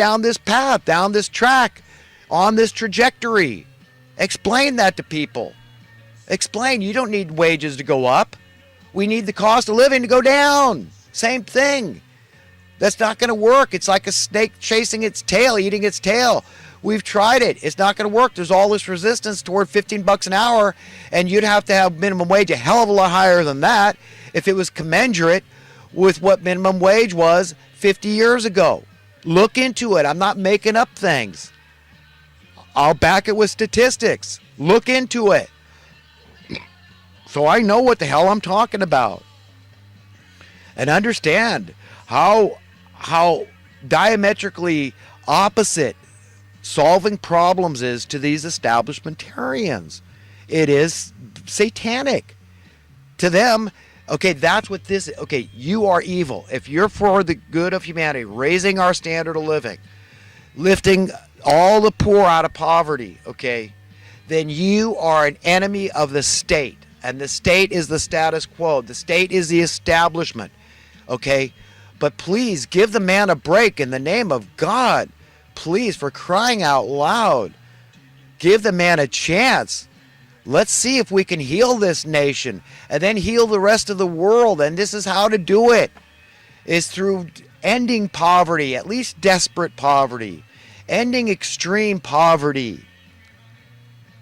down this path, down this track, on this trajectory. Explain that to people. Explain, you don't need wages to go up. We need the cost of living to go down. Same thing. That's not going to work. It's like a snake chasing its tail, eating its tail. We've tried it. It's not going to work. There's all this resistance toward $15 an hour, and you'd have to have minimum wage a hell of a lot higher than that if it was commensurate with what minimum wage was 50 years ago. Look into it. I'm not making up things. I'll back it with statistics. Look into it. So I know what the hell I'm talking about. And understand how diametrically opposite solving problems is to these establishmentarians. It is satanic. To them, okay, that's what this is. Okay, you are evil. If you're for the good of humanity, raising our standard of living, lifting all the poor out of poverty, okay, then you are an enemy of the state. And the state is the status quo. The state is the establishment, okay? But please give the man a break in the name of God. Please, for crying out loud, give the man a chance. Let's see if we can heal this nation and then heal the rest of the world. And this is how to do it, is through ending poverty, at least desperate poverty, ending extreme poverty.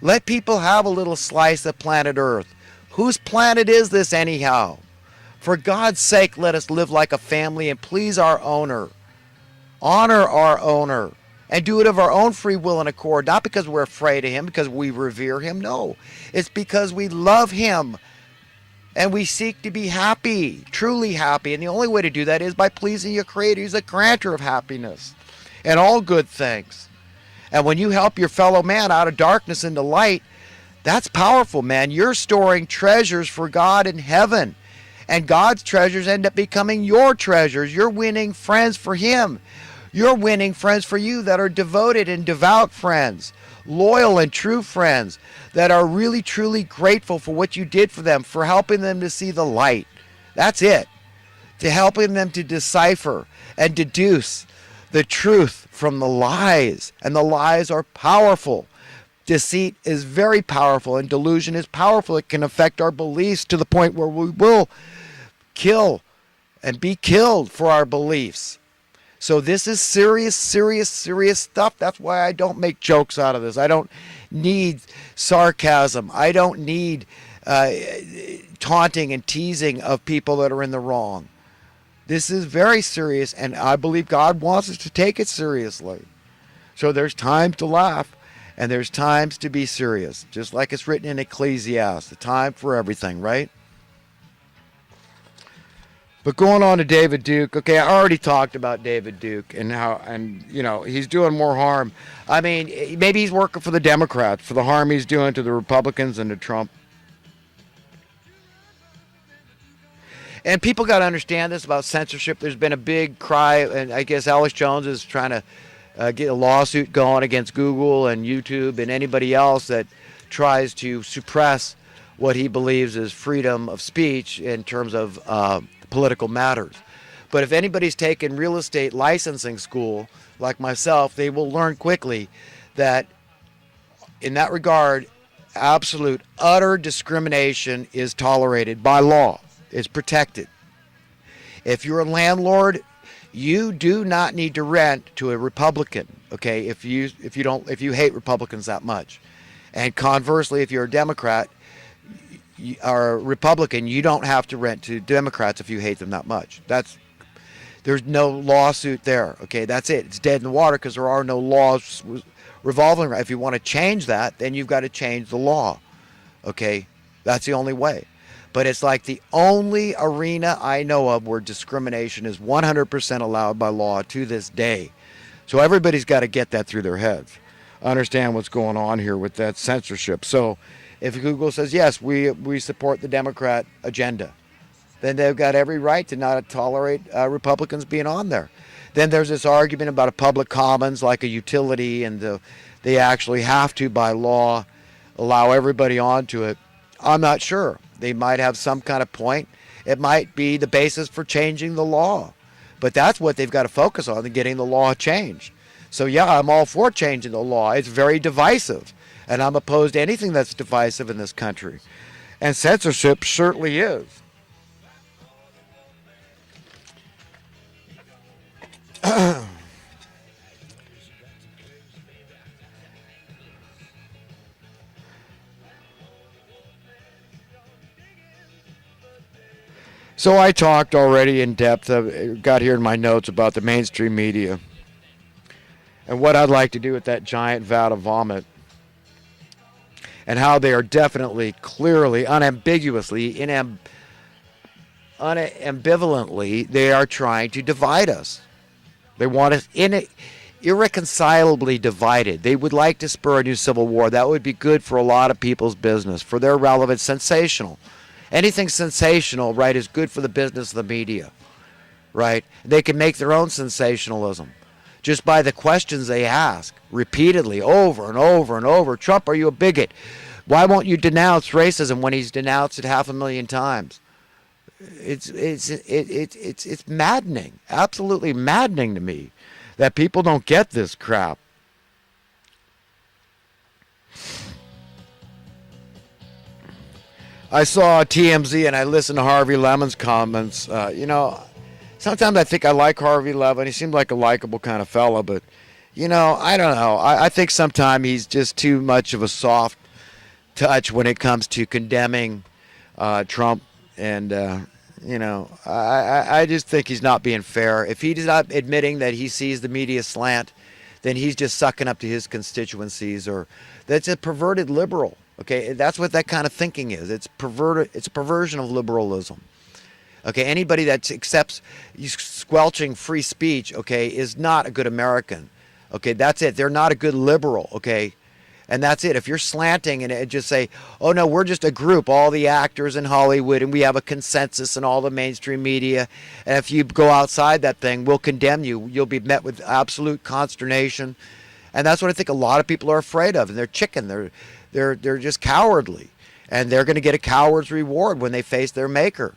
Let people have a little slice of planet Earth. Whose planet is this anyhow? For God's sake, let us live like a family and please our owner. Honor our owner. And do it of our own free will and accord. Not because we're afraid of him, because we revere him. No. It's because we love him. And we seek to be happy. Truly happy. And the only way to do that is by pleasing your Creator. He's a granter of happiness. And all good things. And when you help your fellow man out of darkness into light, that's powerful, man. You're storing treasures for God in heaven. And God's treasures end up becoming your treasures. You're winning friends for him. You're winning friends for you that are devoted and devout friends. Loyal and true friends that are really, truly grateful for what you did for them, for helping them to see the light. That's it. To helping them to decipher and deduce the truth from the lies. And the lies are powerful. Deceit is very powerful, and delusion is powerful. It can affect our beliefs to the point where we will kill and be killed for our beliefs. So this is serious, serious, serious stuff. That's why I don't make jokes out of this. I don't need sarcasm. I don't need taunting and teasing of people that are in the wrong. This is very serious, and I believe God wants us to take it seriously. So there's times to laugh. And there's times to be serious, just like it's written in Ecclesiastes, the time for everything, right? But going on to David Duke, okay, I already talked about David Duke and how, and you know, he's doing more harm. I mean, maybe he's working for the Democrats, for the harm he's doing to the Republicans and to Trump. And people got to understand this about censorship. There's been a big cry, and I guess Alex Jones is trying to get a lawsuit going against Google and YouTube and anybody else that tries to suppress what he believes is freedom of speech in terms of political matters. But if anybody's taken real estate licensing school, like myself, they will learn quickly that in that regard, absolute, utter discrimination is tolerated by law. It's protected. If you're a landlord, you do not need to rent to a Republican, okay, if you hate Republicans that much. And conversely, if you're a Democrat or a Republican, you don't have to rent to Democrats if you hate them that much. There's no lawsuit there, okay, that's it. It's dead in the water because there are no laws revolving around. If you want to change that, then you've got to change the law, okay? That's the only way. But it's like the only arena I know of where discrimination is 100% allowed by law to this day. So everybody's got to get that through their heads. Understand what's going on here with that censorship. So if Google says, yes, we support the Democrat agenda, then they've got every right to not tolerate Republicans being on there. Then there's this argument about a public commons like a utility, and they actually have to, by law, allow everybody onto it. I'm not sure. They might have some kind of point. It might be the basis for changing the law. But that's what they've got to focus on, getting the law changed. So yeah, I'm all for changing the law. It's very divisive, and I'm opposed to anything that's divisive in this country. And censorship certainly is. So I talked already in depth, got here in my notes about the mainstream media and what I'd like to do with that giant vat of vomit, and how they are definitely, clearly, unambiguously, unambivalently, they are trying to divide us. They want us irreconcilably divided. They would like to spur a new civil war. That would be good for a lot of people's business, for their relevance, sensational. Anything sensational, right, is good for the business of the media, right? They can make their own sensationalism just by the questions they ask repeatedly, over and over and over. Trump, are you a bigot? Why won't you denounce racism when he's denounced it 500,000 times? It's maddening, absolutely maddening to me that people don't get this crap. I saw TMZ and I listened to Harvey Lemon's comments. Sometimes I think I like Harvey Lemon. He seemed like a likable kind of fella, but, I don't know. I think sometimes he's just too much of a soft touch when it comes to condemning Trump. And, I just think he's not being fair. If he's not admitting that he sees the media slant, then he's just sucking up to his constituencies, or that's a perverted liberal. Okay, that's what that kind of thinking is. It's perverted. It's a perversion of liberalism. Okay, anybody that accepts squelching free speech, okay, is not a good American. Okay, that's it. They're not a good liberal. Okay, and that's it. If you're slanting and just say, oh no, we're just a group, all the actors in Hollywood, and we have a consensus in all the mainstream media, and if you go outside that thing, we'll condemn you. You'll be met with absolute consternation, and that's what I think a lot of people are afraid of. And they're chicken. They're just cowardly, and they're going to get a coward's reward when they face their maker.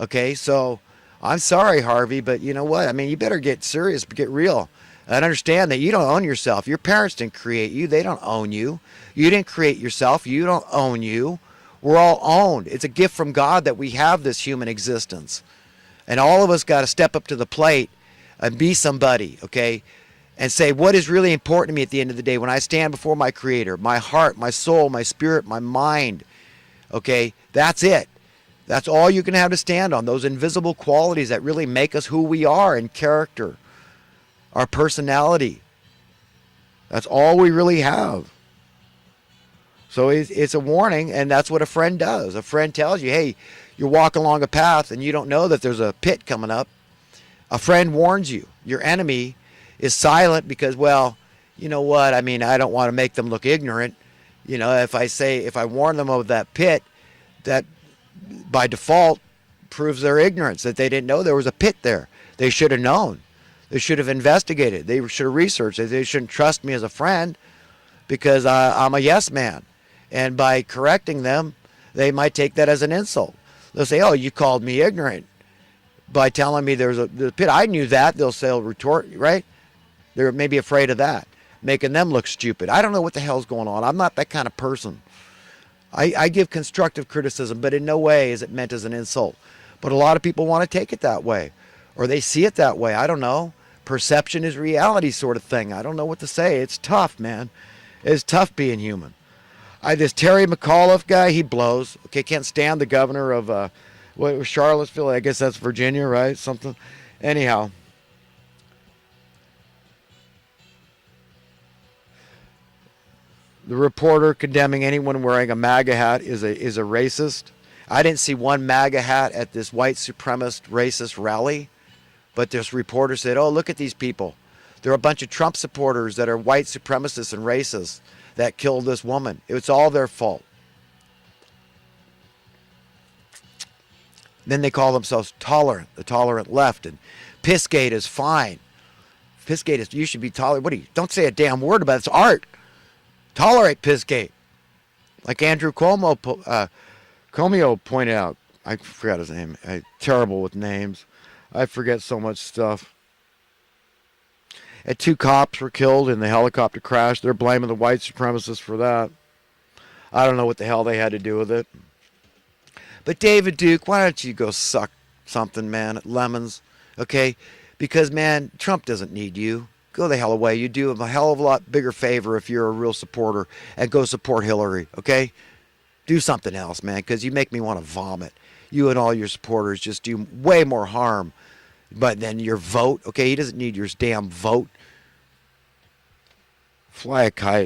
Okay, so I'm sorry, Harvey, but you know what? I mean, you better get serious, get real, and understand that you don't own yourself. Your parents didn't create you. They don't own you. You didn't create yourself. You don't own you. We're all owned. It's a gift from God that we have this human existence, and all of us got to step up to the plate and be somebody, okay? And say, what is really important to me at the end of the day when I stand before my Creator, my heart, my soul, my spirit, my mind, okay? That's it. That's all you can have to stand on, those invisible qualities that really make us who we are in character, our personality. That's all we really have. So it's a warning, and that's what a friend does. A friend tells you, hey, you're walking along a path and you don't know that there's a pit coming up. A friend warns you. Your enemy is silent because, well, you know what? I mean, I don't want to make them look ignorant. If I warn them of that pit, that by default proves their ignorance, that they didn't know there was a pit there. They should have known. They should have investigated. They should have researched. They shouldn't trust me as a friend because I'm a yes man. And by correcting them, they might take that as an insult. They'll say, oh, you called me ignorant by telling me there's a pit. I knew that. They'll retort, right? They're maybe afraid of that, making them look stupid. I don't know what the hell's going on. I'm not that kind of person. I give constructive criticism, but in no way is it meant as an insult. But a lot of people want to take it that way, or they see it that way. I don't know. Perception is reality sort of thing. I don't know what to say. It's tough, man. It's tough being human. This Terry McAuliffe guy, he blows. Okay, can't stand the governor of Charlottesville. I guess that's Virginia, right? Something. Anyhow. The reporter condemning anyone wearing a MAGA hat is a racist. I didn't see one MAGA hat at this white supremacist racist rally, but this reporter said, oh, look at these people. They're a bunch of Trump supporters that are white supremacists and racists that killed this woman. It's all their fault. Then they call themselves tolerant, the tolerant left, and Pissgate is fine. Pissgate is, you should be tolerant. Don't say a damn word about it. It's art. Tolerate Pissgate. Like Andrew Comio pointed out. I forgot his name. I'm terrible with names. I forget so much stuff. And 2 cops were killed in the helicopter crash. They're blaming the white supremacists for that. I don't know what the hell they had to do with it. But David Duke, why don't you go suck something, man, at Lemons, okay? Because, man, Trump doesn't need you. Go the hell away. You do him a hell of a lot bigger favor if you're a real supporter, and go support Hillary, okay? Do something else, man, because you make me want to vomit. You and all your supporters just do way more harm. But then your vote, okay, he doesn't need your damn vote. Fly a kite.